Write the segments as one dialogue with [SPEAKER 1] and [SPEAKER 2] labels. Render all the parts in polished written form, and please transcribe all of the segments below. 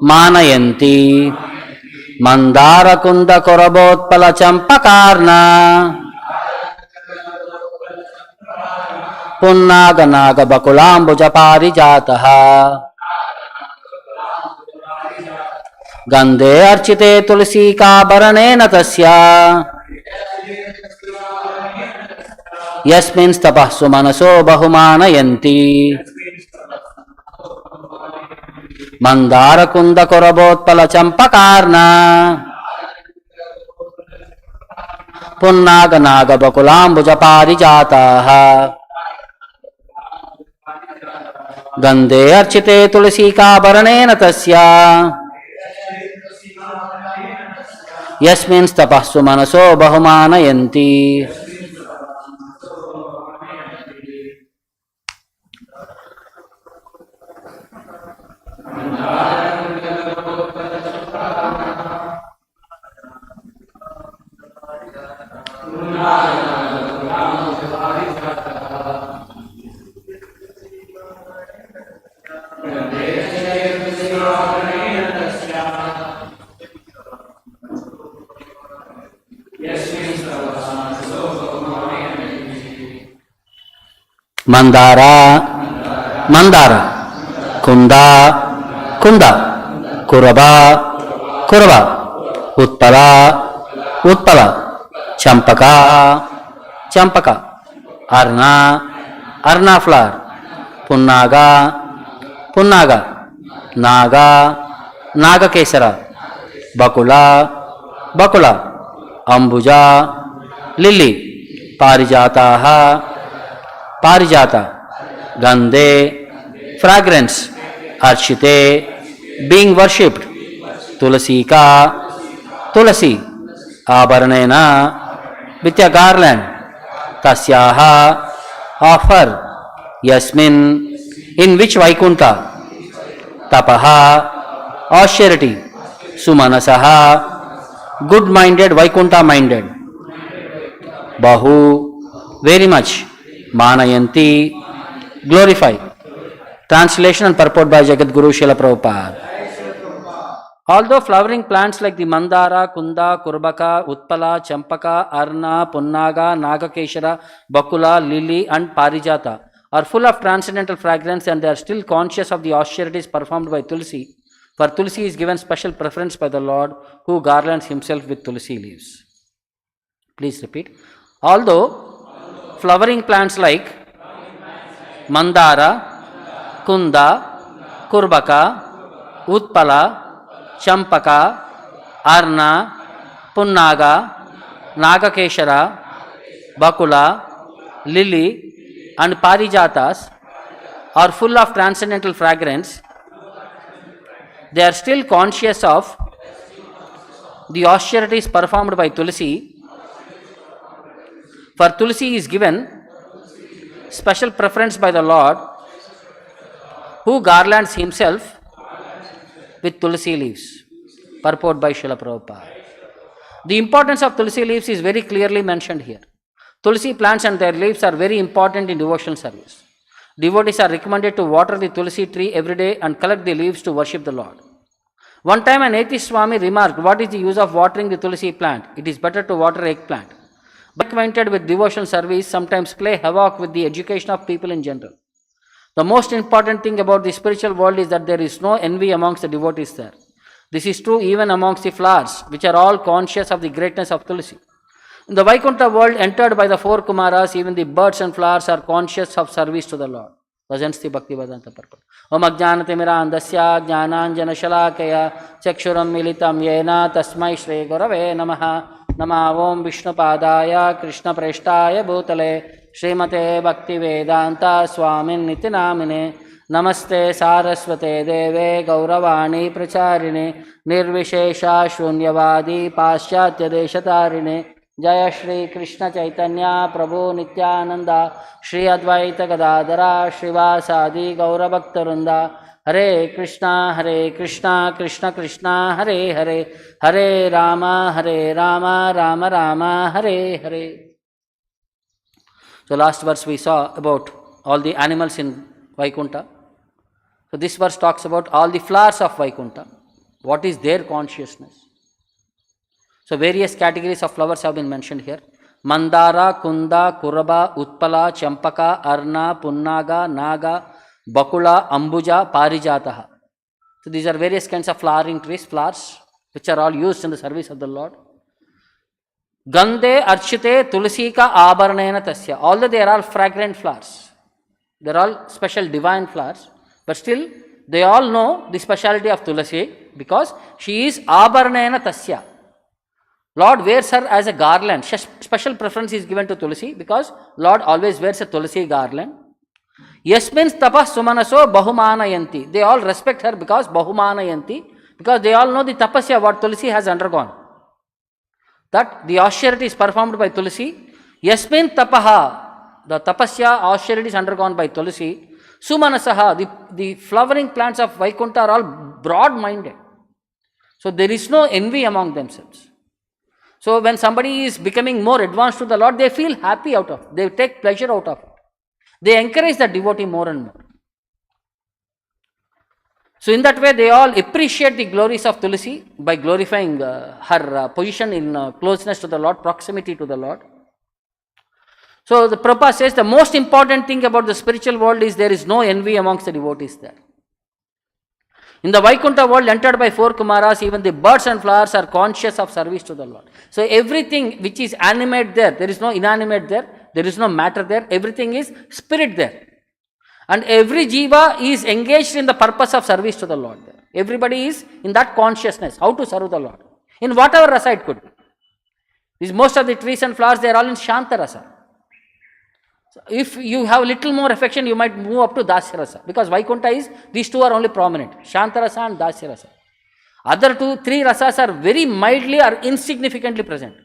[SPEAKER 1] मानयन्ति mandāra kunda kurabotpala campakarna punnāga nāga bakulambuja pārijātaha gandhe archite tulasi ka baranena tasya yasmin stapah sumanaso bahumanayanti mandāra kunda kurabotpala campakarna punnāga nāga bakulambuja pārijātaha gandhe archite tulasi ka baranena tasya yasmin stapah sumanaso bahumanayanti mandāra mandāra kunda kunda kuraba utpala campaka arṇa flower punnāga nāgakeśara bakula ambuja lily pārijāta gandhe fragrance archite being worshipped tulasi abharanena with a garland tasyaha of her yasmin in which vaikunta tapaha austerity sumanasaha good minded vaikunta minded bahu very much manayanti glorify. Translation and purport by Jagat Guru Srila Prabhupada. Although flowering plants like the mandāra, kunda, kurabaka, utpala, campaka, arṇa, punnāga, nāgakeśara, bakula, lily and pārijāta are full of transcendental fragrance and they are still conscious of the austerities performed by Tulasi. For Tulasi is given special preference by the Lord who garlands himself with Tulasi leaves. Please repeat. Although flowering plants like mandāra, kunda, kurabaka, utpala, campaka, arṇa, punnāga, nāgakeśara, bakula, lily and pārijātas are full of transcendental fragrance, they are still conscious of the austerities performed by Tulasi. For Tulasi is given special preference by the Lord who garlands himself with Tulasi leaves. Purport by Srila Prabhupada. The importance of Tulasi leaves is very clearly mentioned here. Tulasi plants and their leaves are very important in devotional service. Devotees are recommended to water the Tulasi tree every day and collect the leaves to worship the Lord. One time an atheist Swamy remarked, "What is the use of watering the Tulasi plant? It is better to water eggplant." Acquainted with devotional service sometimes play havoc with the education of people in general. The most important thing about the spiritual world is that there is no envy amongst the devotees there. This is true even amongst the flowers, which are all conscious of the greatness of Tulasi. In the Vaikuntha world entered by the four Kumaras, even the birds and flowers are conscious of service to the Lord. Presents the Bhaktivedanta purport. Om ajnanatimiraandasya jnananjanashalakaya chakshuram militam yena tasmai shri gurave namaha. Nama Om Vishnu Padaya Krishna Preshtaya Bhutale Srimate Bhaktivedanta Swamin Nitinamine Namaste Saraswate Deve Gauravani Pracharine Nirvishesha Shunyavadi Paschatya Deshatarine Jaya Shri Krishna Chaitanya Prabhu Nityananda Shri Advaita Gadadara Shrivasadi Gaurabhaktarunda Hare Krishna Krishna Krishna Hare Hare Hare Rama Rama Rama Hare Hare. So last verse we saw about all the animals in Vaikuntha. So this verse talks about all the flowers of Vaikuntha. What is their consciousness? So various categories of flowers have been mentioned here. Mandāra, kunda, kurabaka, utpala, campaka, arṇa, punnāga, nāga, bakula, ambuja, pārijāta. So these are various kinds of flowering trees, flowers, which are all used in the service of the Lord. Gandhe, archite, tulasī ka ābharanena tasya. Although they are all fragrant flowers, they are all special divine flowers, but still they all know the speciality of Tulasi because she is ābharanena tasya. Lord wears her as a garland. Special preference is given to Tulasi because Lord always wears a Tulasi garland. Yasmin tapah sumanaso bahumanayanti. They all respect her because bahumanayanti, because they all know the tapasya what Tulasi has undergone. That the austerity is performed by Tulasi. Yasmin tapaha, the tapasya austerity is undergone by Tulasi. Sumanasaha, the flowering plants of Vaikuntha are all broad-minded. So there is no envy among themselves. So when somebody is becoming more advanced to the Lord, they feel happy out of it. They take pleasure out of it. They encourage the devotee more and more. So in that way, they all appreciate the glories of Tulasi by glorifying her position in closeness to the Lord, proximity to the Lord. So the Prabhupada says the most important thing about the spiritual world is there is no envy amongst the devotees there. In the Vaikuntha world entered by 4 Kumaras, even the birds and flowers are conscious of service to the Lord. So everything which is animate there, there is no inanimate there, there is no matter there, everything is spirit there. And every jiva is engaged in the purpose of service to the Lord there. Everybody is in that consciousness, how to serve the Lord. In whatever rasa it could be. Most of the trees and flowers, they are all in Shanta rasa. So if you have little more affection, you might move up to Dasya rasa. Because Vaikuntha is, these two are only prominent. Shanta rasa and Dasya rasa. Other 3 rasas are very mildly or insignificantly present.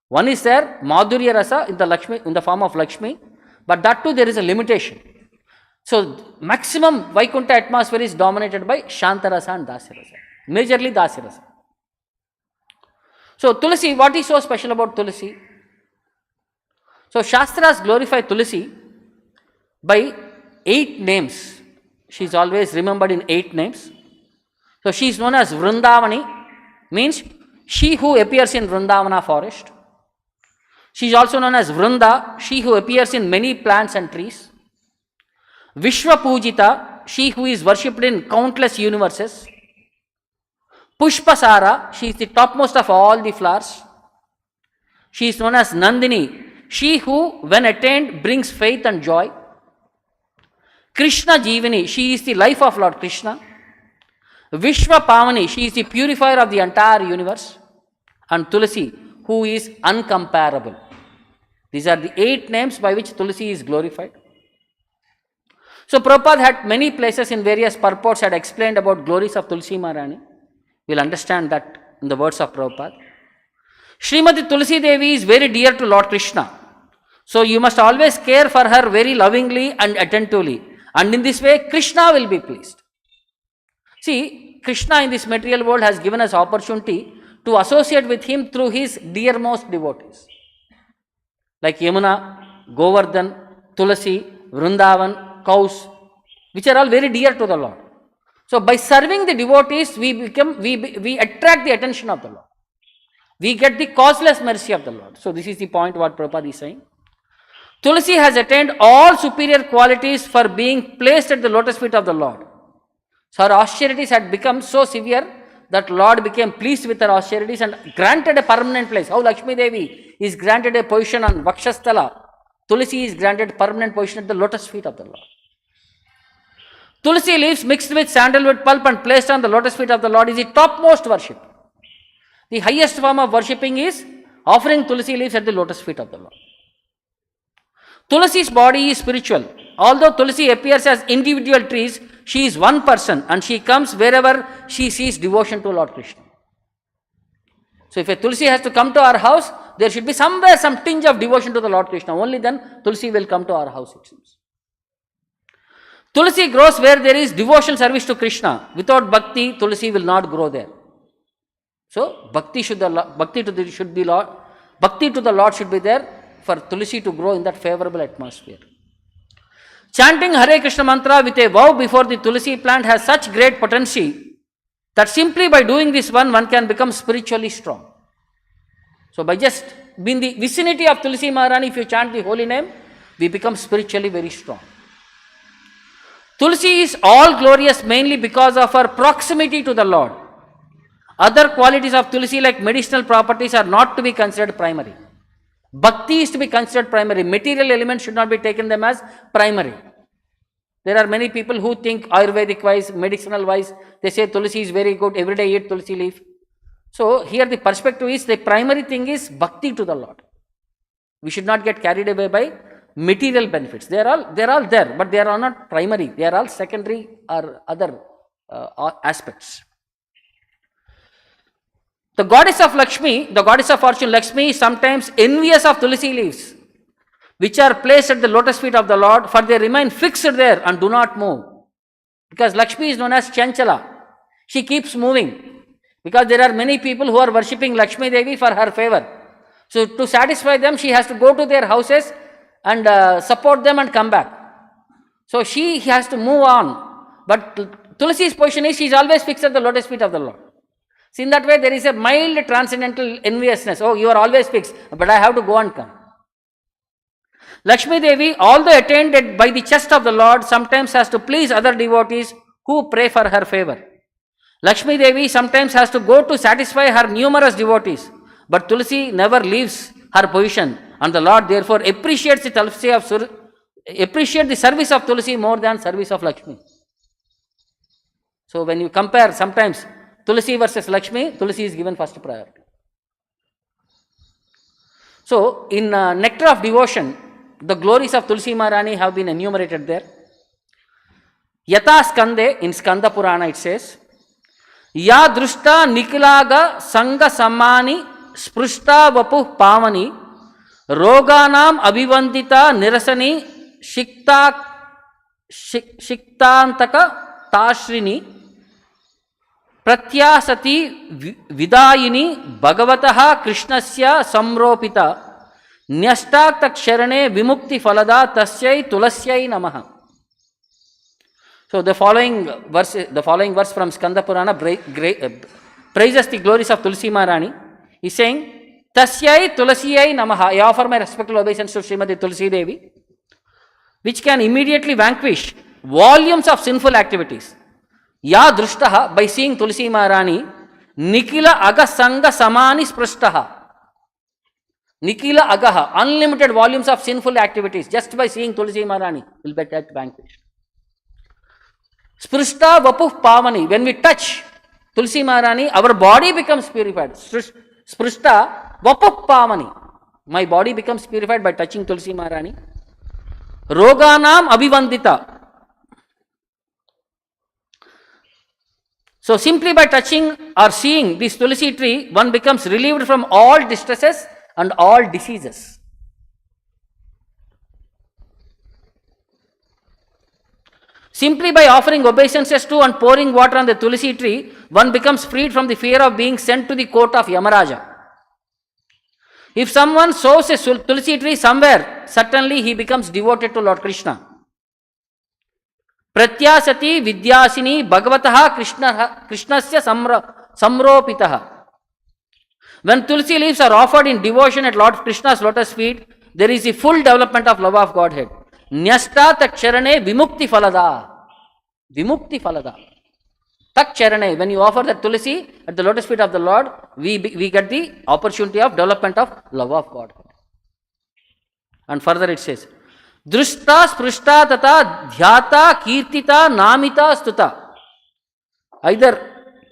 [SPEAKER 1] One is there, Madhurya rasa in the Lakshmi, in the form of Lakshmi. But that too there is a limitation. So maximum Vaikuntha atmosphere is dominated by Shanta rasa and Dasya rasa. Majorly Dasya rasa. So Tulasi, what is so special about Tulasi? So Shastras glorify Tulasi by 8 names. She is always remembered in 8 names. So she is known as Vrindavani, means she who appears in Vrindavana forest. She is also known as Vrinda, she who appears in many plants and trees. Vishwa Pujita, she who is worshipped in countless universes. Pushpasara, she is the topmost of all the flowers. She is known as Nandini, she who, when attained, brings faith and joy. Krishna Jivani, she is the life of Lord Krishna. Vishwa Pavani, she is the purifier of the entire universe. And Tulasi, who is uncomparable. These are the 8 names by which Tulasi is glorified. So Prabhupada had many places in various purports had explained about glories of Tulasi Maharani. We will understand that in the words of Prabhupada. Srimati Tulasi Devi is very dear to Lord Krishna. So you must always care for her very lovingly and attentively. And in this way, Krishna will be pleased. See, Krishna in this material world has given us opportunity to associate with him through his dearmost devotees. Like Yamuna, Govardhan, Tulasi, Vrindavan, cows, which are all very dear to the Lord. So by serving the devotees, we attract the attention of the Lord. We get the causeless mercy of the Lord. So this is the point what Prabhupada is saying. Tulasi has attained all superior qualities for being placed at the lotus feet of the Lord. So her austerities had become so severe that Lord became pleased with her austerities and granted a permanent place. How Lakshmi Devi is granted a position on Vakshasthala, Tulasi is granted permanent position at the lotus feet of the Lord. Tulasi leaves mixed with sandalwood pulp and placed on the lotus feet of the Lord is the topmost worship. The highest form of worshipping is offering Tulasi leaves at the lotus feet of the Lord. Tulasi's body is spiritual. Although Tulasi appears as individual trees, she is one person and she comes wherever she sees devotion to Lord Krishna. So if a Tulasi has to come to our house, there should be somewhere some tinge of devotion to the Lord Krishna. Only then Tulasi will come to our house, it seems. Tulasi grows where there is devotional service to Krishna. Without bhakti, Tulasi will not grow there. So bhakti to the Lord should be there for Tulasi to grow in that favorable atmosphere. Chanting Hare Krishna mantra with a vow before the Tulasi plant has such great potency That simply by doing this one can become spiritually strong. So by just being in the vicinity of Tulasi Maharani, if you chant the holy name, we become spiritually very strong. Tulasi is all glorious mainly because of her proximity to the Lord. Other qualities of Tulasi like medicinal properties are not to be considered primary. Bhakti is to be considered primary. Material elements should not be taken them as primary. There are many people who think Ayurvedic wise, medicinal wise, they say Tulasi is very good, every day eat Tulasi leaf. So here the perspective is the primary thing is bhakti to the Lord. We should not get carried away by material benefits. They are all there, but they are all not primary. They are all secondary or other aspects. The goddess of Lakshmi, the goddess of fortune Lakshmi, is sometimes envious of Tulasi leaves, which are placed at the lotus feet of the Lord, for they remain fixed there and do not move. Because Lakshmi is known as Chanchala. She keeps moving. Because there are many people who are worshipping Lakshmi Devi for her favor. So to satisfy them, she has to go to their houses and support them and come back. So she has to move on. But Tulasi's position is she is always fixed at the lotus feet of the Lord. So in that way, there is a mild transcendental enviousness. Oh, you are always fixed, but I have to go and come. Lakshmi Devi, although attained by the chest of the Lord, sometimes has to please other devotees who pray for her favor. Lakshmi Devi sometimes has to go to satisfy her numerous devotees, but Tulasi never leaves her position, and the Lord therefore appreciates the service of Tulasi more than service of Lakshmi. So when you compare sometimes Tulasi versus Lakshmi, Tulasi is given first priority. So in Nectar of Devotion, the glories of Tulasi Maharani have been enumerated there. Yata Skande, in Skanda Purana it says, Ya drushta nikilaga sanga sammani sprushta vapu pamani roganam abhivandita nirasani shiktantaka tashrini pratyasati vidayini bhagavataha krishnasya samropita न्यष्टाक्तक्षरणे विमुक्ति फलदा तस्यै तुलस्यै नमः. So the following verse from Skanda Purana praises the glories of Tulasi Maharani. He is saying, Tasyai Tulasiyai Namaha. I offer my respectful obeisance to Srimati Tulasi Devi, which can immediately vanquish volumes of sinful activities. Ya drushtaha, by seeing Tulasi Maharani, nikila aga sanga samani sprushtaha. Nikila agaha, unlimited volumes of sinful activities, just by seeing Tulasi Maharani will be get vanquished. Sprushta vapuh pavani, when we touch Tulasi Maharani, our body becomes purified. Sprushta vapuh pavani, my body becomes purified by touching Tulasi Maharani. Roganam abhivandita. So simply by touching or seeing this Tulasi tree, one becomes relieved from all distresses and all diseases. Simply by offering obeisances to and pouring water on the Tulasi tree, one becomes freed from the fear of being sent to the court of Yamaraja. If someone sows a Tulasi tree somewhere, certainly he becomes devoted to Lord Krishna. Pratyasati vidyasini bhagavataha krishnasya samropitaha. When Tulasi leaves are offered in devotion at Lord Krishna's lotus feet, there is a full development of love of Godhead. Nyasta takcharane vimukti falada. Vimukti falada. Takcharane, when you offer the Tulasi at the lotus feet of the Lord, we get the opportunity of development of love of Godhead. And further it says, Drushta sprushta tata dhyata kirtita namita stuta. Either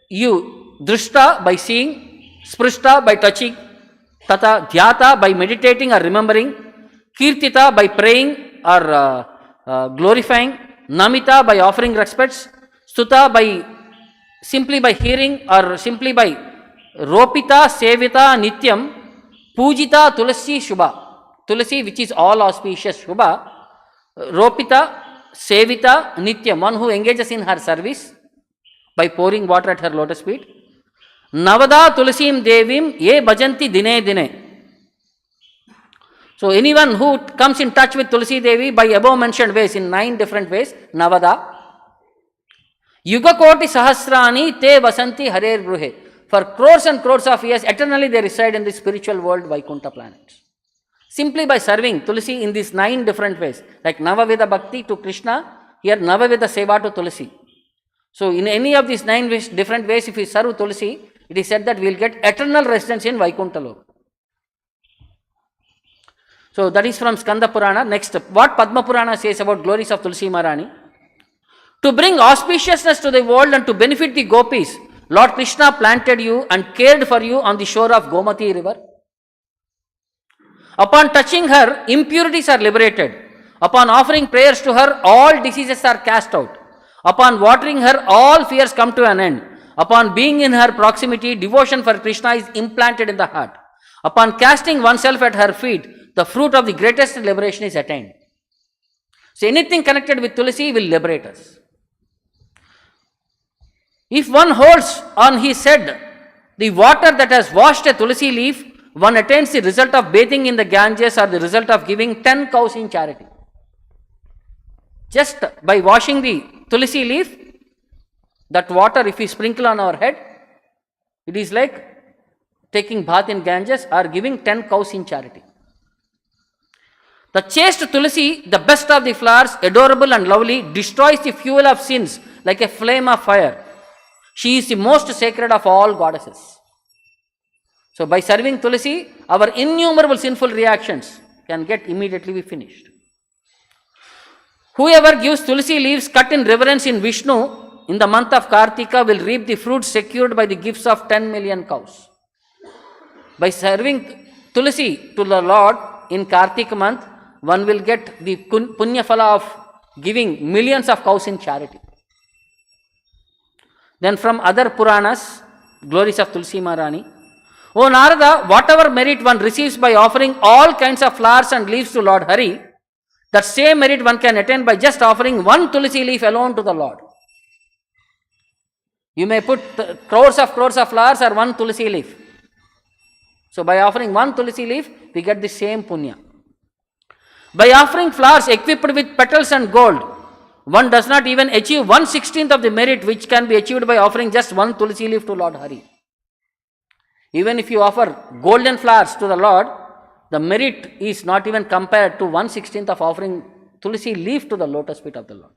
[SPEAKER 1] you drushta by seeing, sprushta by touching, tata dhyata by meditating or remembering, kirtita by praying or glorifying, namita by offering respects, stuta by simply by hearing or simply by ropita sevita nityam, pujita tulasi shubha. Tulasi, which is all auspicious shubha, ropita sevita nityam, one who engages in her service by pouring water at her lotus feet. Navada Tulasim Devim ye bhajanti dine dine. So anyone who comes in touch with Tulasi Devi by above mentioned ways, in 9 different ways, Navada, Yuga koti sahasrani te vasanti harer bruhe. For crores and crores of years, eternally they reside in the spiritual world, Vaikuntha planets. Simply by serving Tulasi in these 9 different ways, like Navavida Bhakti to Krishna, here Navavida Seva to Tulasi. So in any of these 9 different ways, if we serve Tulasi, it is said that we will get eternal residence in Vaikuntha Loka. So that is from Skanda Purana. Next, what Padma Purana says about glories of Tulasi Maharani. To bring auspiciousness to the world and to benefit the gopis, Lord Krishna planted you and cared for you on the shore of Gomati river. Upon touching her, impurities are liberated. Upon offering prayers to her, all diseases are cast out. Upon watering her, all fears come to an end. Upon being in her proximity, devotion for Krishna is implanted in the heart. Upon casting oneself at her feet, the fruit of the greatest liberation is attained. So anything connected with Tulasi will liberate us. If one holds on his head the water that has washed a Tulasi leaf, one attains the result of bathing in the Ganges or the result of giving 10 cows in charity. Just by washing the Tulasi leaf, that water, if we sprinkle on our head, it is like taking bath in Ganges or giving 10 cows in charity. The chaste Tulasi, the best of the flowers, adorable and lovely, destroys the fuel of sins like a flame of fire. She is the most sacred of all goddesses. So by serving Tulasi, our innumerable sinful reactions can get immediately be finished. Whoever gives Tulasi leaves cut in reverence in Vishnu in the month of Kartika will reap the fruits secured by the gifts of 10 million cows. By serving Tulasi to the Lord in Kartika month, one will get the punya phala of giving millions of cows in charity. Then from other Puranas, glories of Tulasi Maharani. O Narada, whatever merit one receives by offering all kinds of flowers and leaves to Lord Hari, that same merit one can attain by just offering one Tulasi leaf alone to the Lord. You may put crores of flowers or one Tulasi leaf. So by offering one Tulasi leaf, we get the same punya. By offering flowers equipped with petals and gold, one does not even achieve 1/16th of the merit which can be achieved by offering just one Tulasi leaf to Lord Hari. Even if you offer golden flowers to the Lord, the merit is not even compared to 1/16th of offering Tulasi leaf to the lotus feet of the Lord.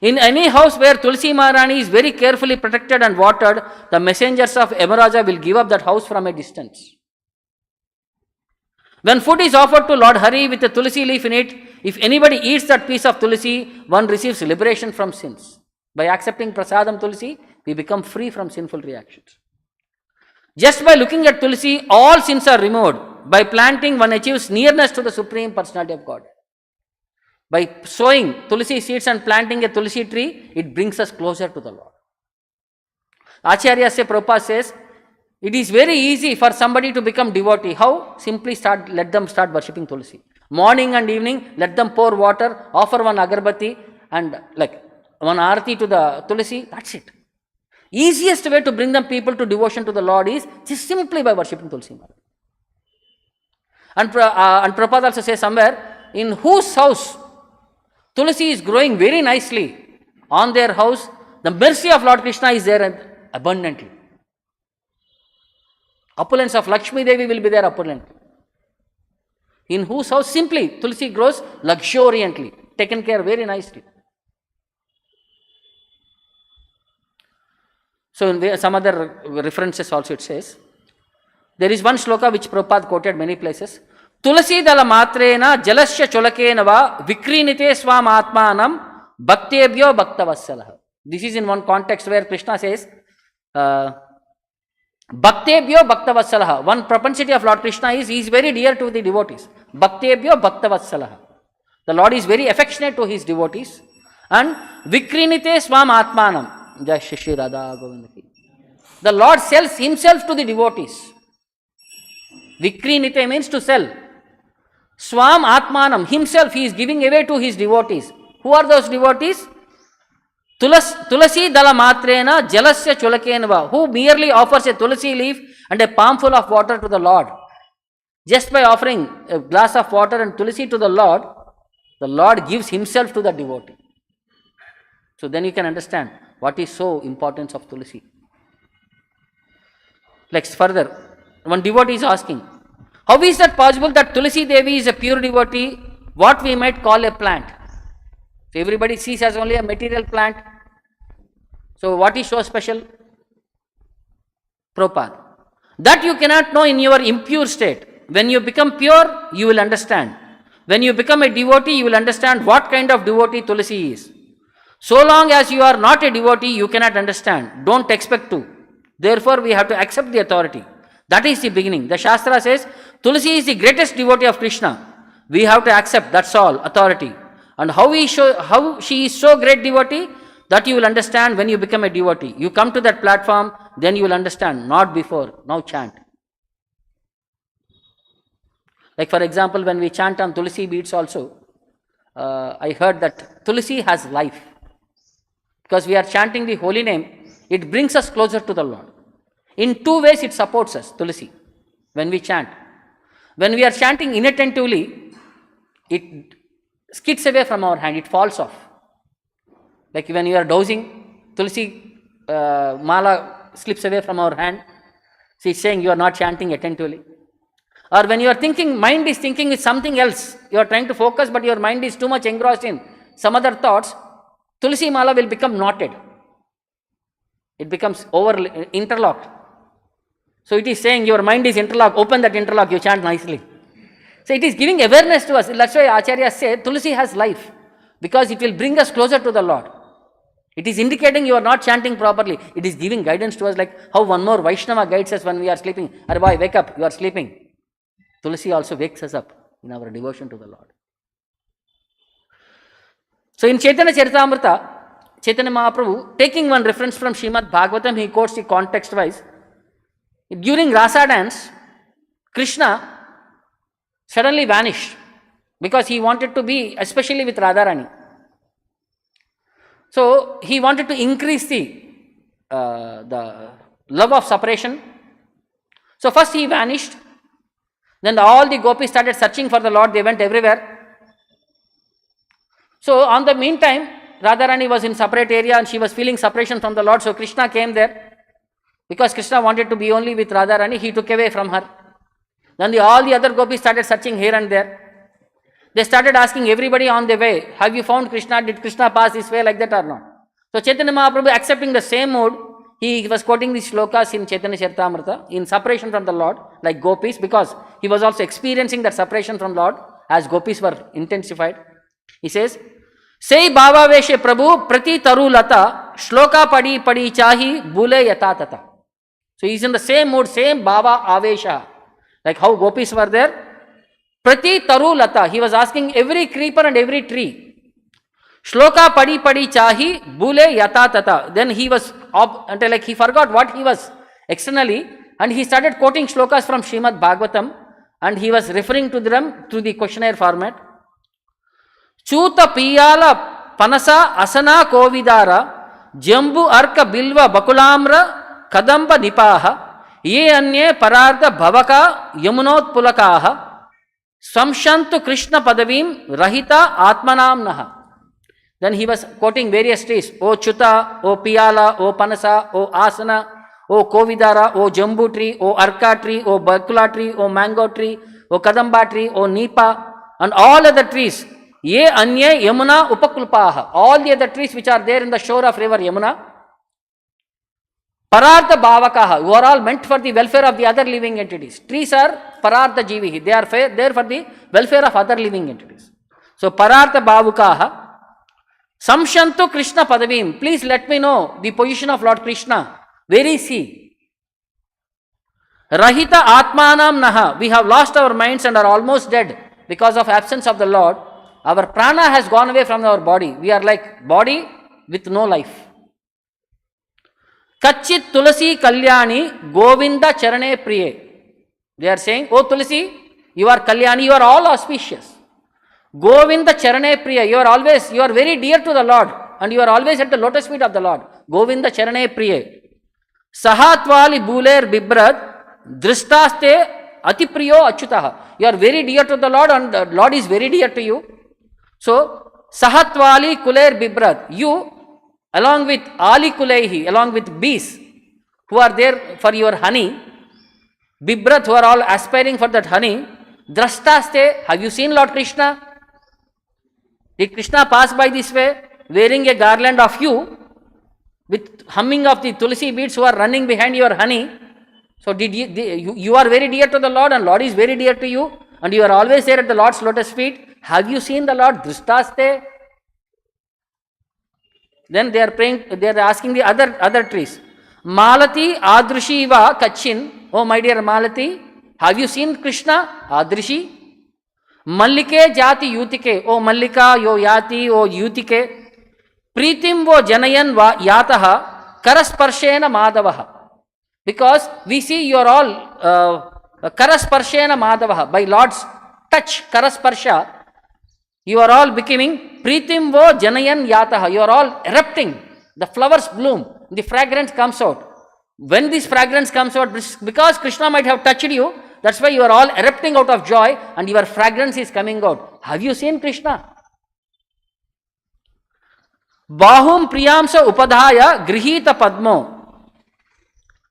[SPEAKER 1] In any house where Tulasi Maharani is very carefully protected and watered, the messengers of Yamaraja will give up that house from a distance. When food is offered to Lord Hari with a Tulasi leaf in it, if anybody eats that piece of Tulasi, one receives liberation from sins. By accepting Prasadam Tulasi, we become free from sinful reactions. Just by looking at Tulasi, all sins are removed. By planting, one achieves nearness to the Supreme Personality of God. By sowing Tulasi seeds and planting a Tulasi tree, it brings us closer to the Lord. Acharya Prabhupada says, it is very easy for somebody to become devotee. How? Simply let them start worshipping Tulasi. Morning and evening, let them pour water, offer one agarbatti and like one arati to the Tulasi. That's it. Easiest way to bring them people to devotion to the Lord is just simply by worshipping Tulasi. And Prabhupada also says somewhere, in whose house Tulasi is growing very nicely, on their house, the mercy of Lord Krishna is there abundantly. Opulence of Lakshmi Devi will be there abundantly. In whose house simply Tulasi grows luxuriantly, taken care very nicely. So in some other references also it says, there is one shloka which Prabhupada quoted many places. Tulasi dala matrena jalasya cholakena va vikrinite swam atmanam bhaktebhyo bhaktavassalah. This is in one context where Krishna says, Bhaktebhyo bhaktavassalah. One propensity of Lord Krishna is he is very dear to the devotees. Bhaktebhyo bhaktavassalah. The Lord is very affectionate to his devotees. And vikrinite swam atmanam. Jai Shri Radha Govinda. The Lord sells himself to the devotees. Vikrinite means to sell. Swam atmanam, himself he is giving away to his devotees. Who are those devotees? Tulasi dala matrena jalasya cholakenva, who merely offers a tulasi leaf and a palmful of water to the Lord. Just by offering a glass of water and tulasi to the Lord gives himself to the devotee. So then you can understand what is so importance of Tulasi. Next further, one devotee is asking, how is that possible that Tulasi Devi is a pure devotee, what we might call a plant? So everybody sees as only a material plant. So what is so special? Prabhupada. That you cannot know in your impure state. When you become pure, you will understand. When you become a devotee, you will understand what kind of devotee Tulasi is. So long as you are not a devotee, you cannot understand. Don't expect to. Therefore, we have to accept the authority. That is the beginning. The Shastra says, Tulasi is the greatest devotee of Krishna. We have to accept, that's all, authority. And how she is so great devotee, that you will understand when you become a devotee. You come to that platform, then you will understand, not before. Now chant. Like for example, when we chant on Tulasi beads also, I heard that Tulasi has life. Because we are chanting the holy name, it brings us closer to the Lord. In two ways it supports us, Tulasi, when we chant. When we are chanting inattentively, it skids away from our hand, it falls off. Like when you are dozing, Tulasi mala slips away from our hand. She is saying you are not chanting attentively. Or when you are thinking, mind is thinking with something else. You are trying to focus, but your mind is too much engrossed in some other thoughts. Tulasi mala will become knotted. It becomes interlocked. So it is saying your mind is interlocked. Open that interlock, you chant nicely. So it is giving awareness to us. That's why Acharyas say Tulasi has life. Because it will bring us closer to the Lord. It is indicating you are not chanting properly. It is giving guidance to us, like how one more Vaishnava guides us when we are sleeping. Arre boy, wake up, you are sleeping. Tulasi also wakes us up in our devotion to the Lord. So in Chaitanya Charitamrita, Chaitanya Mahaprabhu, taking one reference from Srimad Bhagavatam, he quotes the context wise. During Rasa dance, Krishna suddenly vanished because he wanted to be, especially with Radharani. So he wanted to increase the love of separation. So first he vanished. Then all the gopis started searching for the Lord. They went everywhere. So on the meantime, Radharani was in separate area and she was feeling separation from the Lord. So Krishna came there. Because Krishna wanted to be only with Radharani, he took away from her. Then all the other gopis started searching here and there. They started asking everybody on the way, have you found Krishna? Did Krishna pass this way, like that or not? So Chaitanya Mahaprabhu, accepting the same mood, he was quoting these shlokas in Chaitanya Charitamrita in separation from the Lord, like gopis, because he was also experiencing that separation from Lord as gopis were intensified. He says, Say Bhava Veshe Prabhu Prati Taru Lata Shloka Padi Padi Chahi Bule Yata Tata. So he is in the same mood, same Bhava Avesha. Like how gopis were there. Prati Taru Lata. He was asking every creeper and every tree. Shloka Padi Padi Chahi Bule Yata Tata. Then he was, until like he forgot what he was externally, and he started quoting shlokas from Srimad Bhagavatam, and he was referring to them through the questionnaire format. Chuta Piyala Panasa Asana Kovidara Jambu Arka Bilva Bakulamra Kadamba Nipaha Ye Anye Parartha Bhavaka Yamunot Pulakaha Samshantu Krishna Padavim Rahita Atmanam Naha. Then he was quoting various trees. O Chuta, O Piyala, O Panasa, O Asana, O Kovidara, O Jambu tree, O Arka tree, O Bakula tree, O Mango tree, O Kadamba tree, O Nipa, and all other trees. Ye Anye Yamuna Upakulpaha. All the other trees which are there in the shore of river Yamuna. Parartha Bhavakaha, who are all meant for the welfare of the other living entities. Trees are Parartha Jivihi. They are there for the welfare of other living entities. So Parartha Bhavakaha. Samshantu Krishna Padavim. Please let me know the position of Lord Krishna. Where is he? Rahita Atmanam Naha. We have lost our minds and are almost dead because of absence of the Lord. Our prana has gone away from our body. We are like body with no life. Kachit Tulasi Kalyani Govinda Charane Priye. They are saying, oh Tulasi, you are Kalyani, you are all auspicious. Govinda Charane Priya, you are very dear to the Lord and you are always at the lotus feet of the Lord. Govinda Charane Priya. Sahatvali Buler Bibrad Drishtaste Atipriyo Achyutaha. You are very dear to the Lord and the Lord is very dear to you. So, Sahatvali Kuler Bibrad, you along with alikulaihi, along with bees who are there for your honey, Bibrat, who are all aspiring for that honey, drashtaste, have you seen Lord Krishna? Did Krishna pass by this way, wearing a garland of you, with humming of the Tulasi beads who are running behind your honey? So you are very dear to the Lord, and Lord is very dear to you, and you are always there at the Lord's lotus feet. Have you seen the Lord? Drishtaste. Then they are praying, they are asking the other trees. Malati adrishiva kachin. Oh my dear Malati, have you seen Krishna? Adrishi. Mallike jati yutike. Oh Mallika, yo yati, oh yutike. Pritim vo janayan va yataha karasparshena madavaha. Because we see you are all karasparshena madavaha. By Lord's touch, karasparsha, you are all becoming pritim vo janayan yataha. You are all erupting. The flowers bloom. The fragrance comes out. When this fragrance comes out, because Krishna might have touched you, that's why you are all erupting out of joy and your fragrance is coming out. Have you seen Krishna? Bahum priyamsa upadhaya grihita padmo.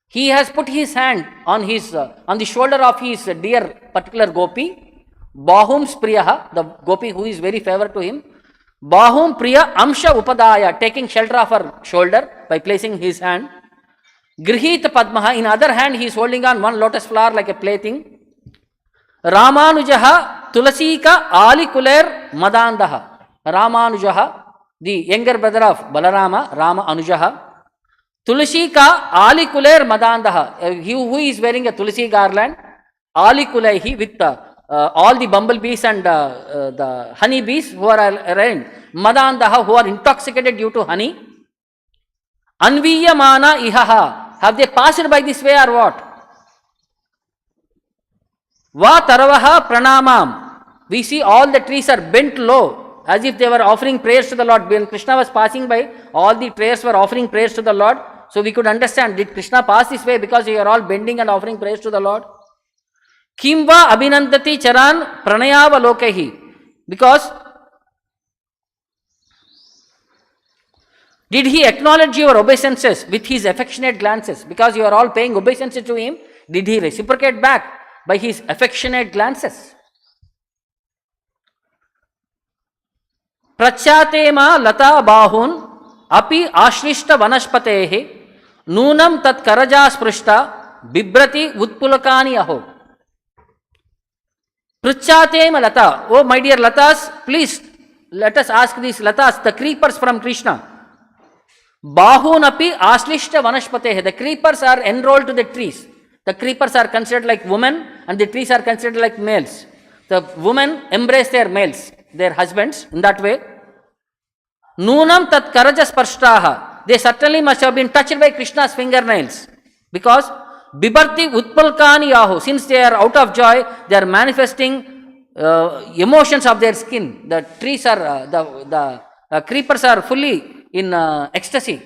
[SPEAKER 1] He has put his hand on the shoulder of his dear particular gopi. Bahum's priyaha, the gopi who is very favored to him. Bahum priya amsha upadhaya, taking shelter of her shoulder by placing his hand. Grihita padmaha, in other hand he is holding on one lotus flower like a plaything. Ramanujaha tulasika alikuler madandaha. Ramanujaha, the younger brother of Balarama, Rama Anujaha. Tulasika alikuler madandaha, he who is wearing a tulasi garland, alikulaihi, with all the bumblebees and the honey bees who are around, madandaha, who are intoxicated due to honey. Anviyamana ihaha, have they passed by this way or what? Va taravaha pranamam, we see all the trees are bent low as if they were offering prayers to the Lord. When Krishna was passing by, all the trees were offering prayers to the Lord. So we could understand, did Krishna pass this way because you are all bending and offering prayers to the Lord? Kimva abhinandati charan pranayava lokehi, because did he acknowledge your obeisances with his affectionate glances? Because you are all paying obeisances to him, did he reciprocate back by his affectionate glances? Prachyatema lata bahun api ashrishta vanashpatehe nunam tat karaja sprushta bibrati utpulakani aho. Prachyatema lata, oh my dear latas, please let us ask these latas, the creepers from Krishna. Bahunapi aslishta vanashpatehe, the creepers are enrolled to the trees. The creepers are considered like women and the trees are considered like males. The women embrace their males, their husbands, in that way. Nunam tat karaja sparshtaha, they certainly must have been touched by Krishna's fingernails. Because bibarti utpalkani yahu, since they are out of joy, they are manifesting emotions of their skin. The trees are, the creepers are fully in ecstasy.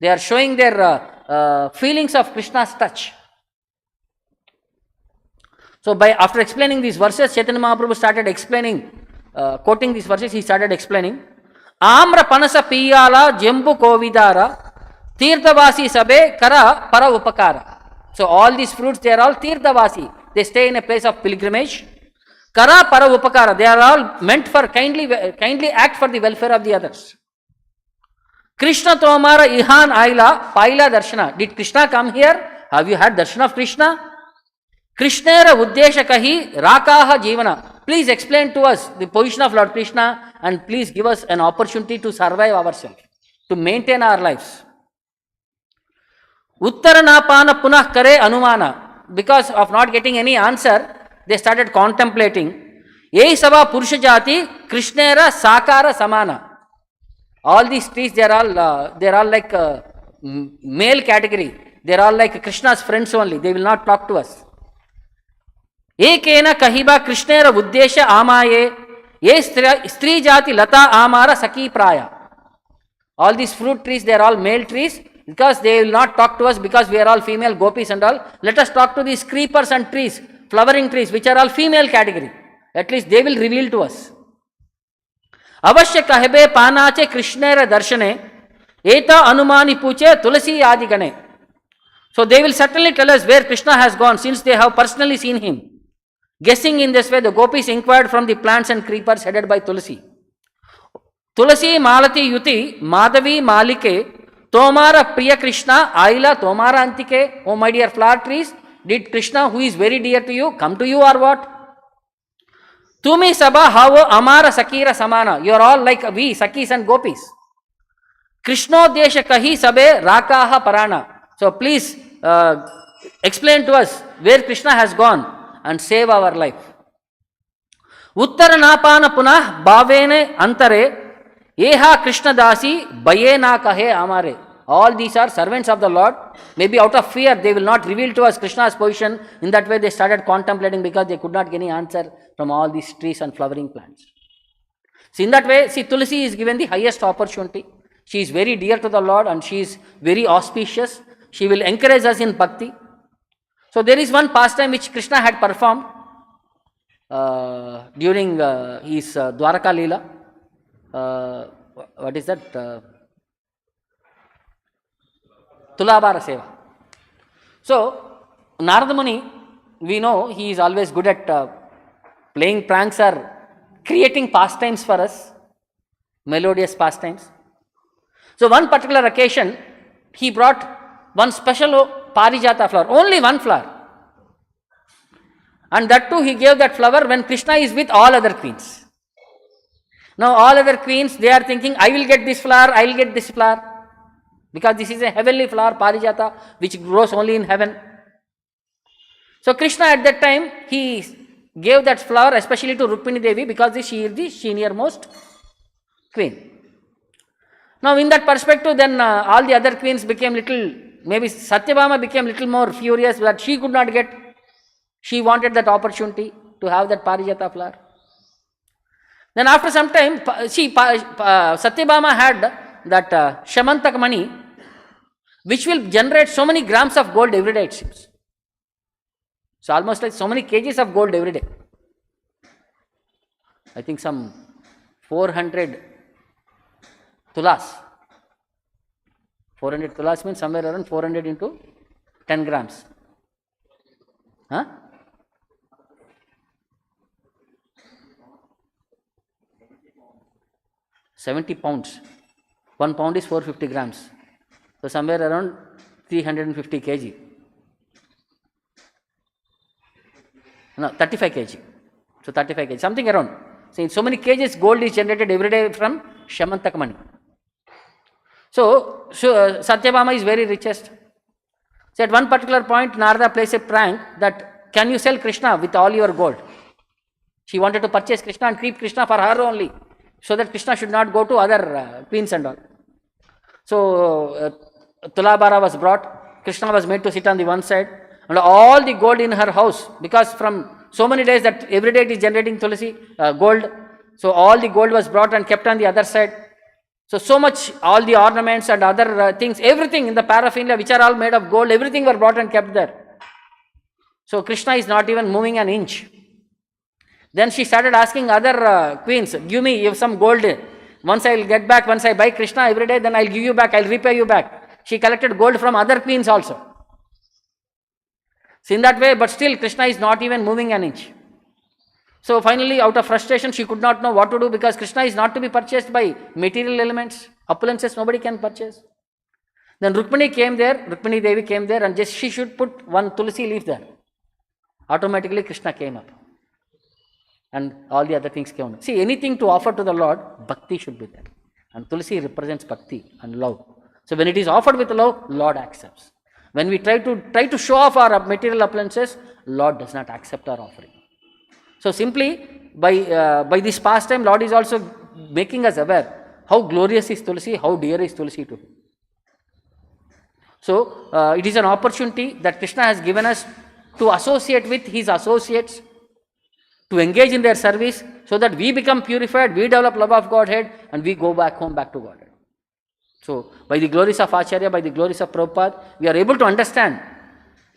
[SPEAKER 1] They are showing their feelings of Krishna's touch. So after explaining these verses, Chaitanya Mahaprabhu started explaining, quoting these verses, he started explaining. Amra panasa piyala jembu kovidara tirthavasi sabe kara para upakara. So all these fruits, they are all tirthavasi. They stay in a place of pilgrimage. Kara para upakara, they are all meant for kindly act for the welfare of the others. Krishna tomara ihan aila paila darshana. Did Krishna come here? Have you had darshan of Krishna? Krishnera uddeshakahi rakaha jivana. Please explain to us the position of Lord Krishna and please give us an opportunity to survive ourselves, to maintain our lives. Uttaranapana punah kare anumana. Because of not getting any answer, they started contemplating. Ei sava purusha jati Krishnera sakara samana. All these trees, they are all like male category. They are all like Krishna's friends only. They will not talk to us. Ekena kahiba Krishnera uddesha amaye ye stri jati lata amara saki praya. All these fruit trees, they are all male trees because they will not talk to us because we are all female gopis and all. Let us talk to these creepers and trees, flowering trees, which are all female category. At least they will reveal to us. Avashya kahebe panache Krishnera darshane Eta Anumani Puche Tulasi Adi Gane. So they will certainly tell us where Krishna has gone, since they have personally seen him. Guessing in this way, the gopis inquired from the plants and creepers headed by Tulasi. Tulasi Malati Yuti Madhavi Malike Tomara Priya Krishna Aila Tomara Antike. Oh my dear flower trees, did Krishna, who is very dear to you, come to you or what? Tumi Sabha Havo Amara Sakira Samana. You are all like we, Sakis and Gopis. Krishno Desha Kahi Sabe Rakaha Parana. So please explain to us where Krishna has gone and save our life. Uttara Napana Punah Bhavene Antare Eha Krishna Dasi Bayena Kahe Amare. All these are servants of the Lord. Maybe out of fear they will not reveal to us Krishna's position. In that way they started contemplating, because they could not get any answer from all these trees and flowering plants. So in that way, see, Tulasi is given the highest opportunity. She is very dear to the Lord and she is very auspicious. She will encourage us in bhakti. So there is one pastime which Krishna had performed during his Dwaraka Leela. What is that? Tulabara Seva. So Narada Muni, we know he is always good at playing pranks or creating pastimes for us, melodious pastimes. So one particular occasion, he brought one special pārijāta flower, only one flower. And that too he gave that flower when Krishna is with all other queens. Now all other queens, they are thinking, I will get this flower, I will get this flower. Because this is a heavenly flower, pārijāta, which grows only in heaven. So Krishna at that time, he gave that flower especially to Rukmini Devi, because she is the senior-most queen. Now in that perspective, then all the other queens became little, maybe Satyabhama became little more furious that she could not get. She wanted that opportunity to have that pārijāta flower. Then after some time, Satyabhama had that Shamantak money, which will generate so many grams of gold every day, it seems. So almost like so many kgs of gold every day. I think some 400 tulas. 400 tulas means somewhere around 400 into 10 grams. Huh? £70. 1 pound is 450 grams. So somewhere around 350 kg. No, 35 kg. So 35 kg, something around. So many kgs gold is generated every day from Shamantak money. So Satyabhama is very richest. So at one particular point, Narada plays a prank that, can you sell Krishna with all your gold? She wanted to purchase Krishna and keep Krishna for her only, so that Krishna should not go to other queens and all. So Tulabara was brought, Krishna was made to sit on the one side, and all the gold in her house, because from so many days that every day it is generating Tulasi, gold, so all the gold was brought and kept on the other side. So much, all the ornaments and other things, everything in the paraphernalia which are all made of gold, everything were brought and kept there. So Krishna is not even moving an inch. Then she started asking other queens, give me some gold. Once I will get back, once I buy Krishna every day, then I will give you back, I will repay you back. She collected gold from other queens also. So in that way, but still Krishna is not even moving an inch. So finally, out of frustration, she could not know what to do, because Krishna is not to be purchased by material elements, opulences nobody can purchase. Then Rukmini came there, Rukmini Devi came there, and just she should put one Tulasi leaf there. Automatically Krishna came up. And all the other things came. See, anything to offer to the Lord, bhakti should be there. And Tulasi represents bhakti and love. So when it is offered with love, Lord accepts. When we try to show off our material appliances, Lord does not accept our offering. So simply by this pastime, Lord is also making us aware how glorious is Tulasi, how dear is Tulasi to him. So it is an opportunity that Krishna has given us to associate with his associates, to engage in their service, so that we become purified, we develop love of Godhead, and we go back home, back to Godhead. So by the glories of Acharya, by the glories of Prabhupada, we are able to understand.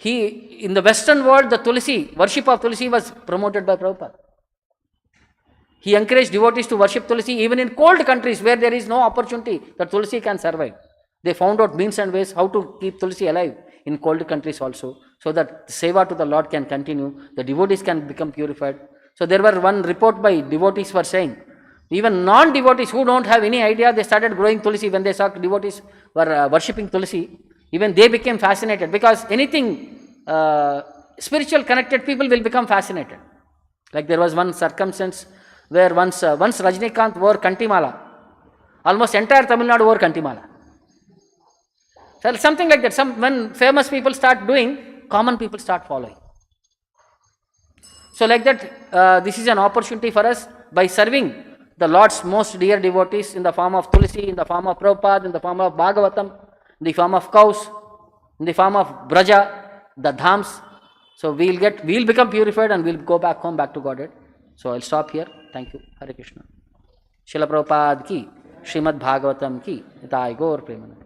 [SPEAKER 1] In the Western world, the Tulasi, worship of Tulasi was promoted by Prabhupada. He encouraged devotees to worship Tulasi even in cold countries where there is no opportunity that Tulasi can survive. They found out means and ways how to keep Tulasi alive in cold countries also, so that seva to the Lord can continue, the devotees can become purified. So there were one report by devotees were saying, even non-devotees who don't have any idea, they started growing Tulasi when they saw devotees were worshipping Tulasi. Even they became fascinated, because anything spiritual connected people will become fascinated. Like there was one circumstance where once Rajnikant wore Kantimala, almost entire Tamil Nadu wore Kantimala. So something like that. When famous people start doing, common people start following. So like that, this is an opportunity for us, by serving the Lord's most dear devotees in the form of Tulasi, in the form of Prabhupada, in the form of Bhagavatam, in the form of cows, in the form of Braja, the Dhams. So we'll become purified and we'll go back home, back to Godhead. So I'll stop here. Thank you. Hare Krishna. Srila Prabhupada ki, Srimad Bhagavatam ki, Nitai Gaur Premanande.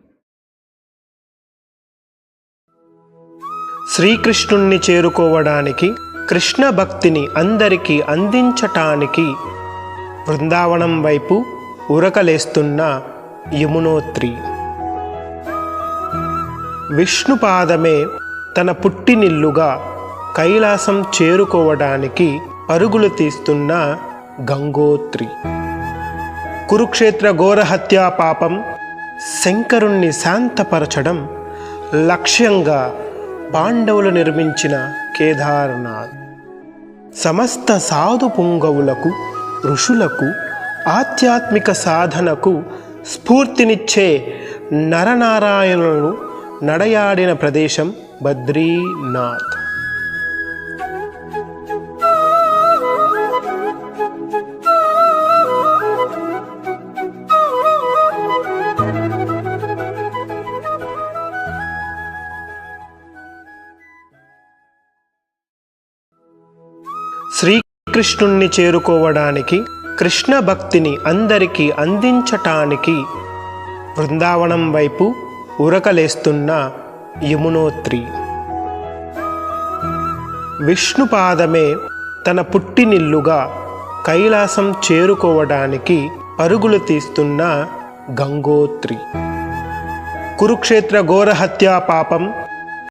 [SPEAKER 2] శ్రీకృష్ణుణ్ణి చేరుకోవడానికి, కృష్ణ భక్తిని అందరికీ అందించటానికి బృందావనం వైపు ఉరకలేస్తున్న యమునోత్రి. విష్ణుపాదమే తన పుట్టినిల్లుగా కైలాసం చేరుకోవడానికి పరుగులు తీస్తున్న గంగోత్రి. కురుక్షేత్ర ఘోరహత్యా పాపం శంకరుణ్ణి శాంతపరచడం లక్ష్యంగా పాండవులు నిర్మించిన కేదార్నాథ్. సమస్త సాధు పుంగవులకు, ఋషులకు, ఆధ్యాత్మిక సాధనకు స్ఫూర్తినిచ్చే నరనారాయణులను నడయాడిన ప్రదేశం బద్రీనాథ్. శ్రీకృష్ణుణ్ణి చేరుకోవడానికి, కృష్ణ భక్తిని అందరికీ అందించటానికి బృందావనం వైపు ఉరకలేస్తున్న యమునోత్రి. విష్ణుపాదమే తన పుట్టినిల్లుగా కైలాసం చేరుకోవడానికి పరుగులు తీస్తున్న గంగోత్రి. కురుక్షేత్ర ఘోరహత్యా పాపం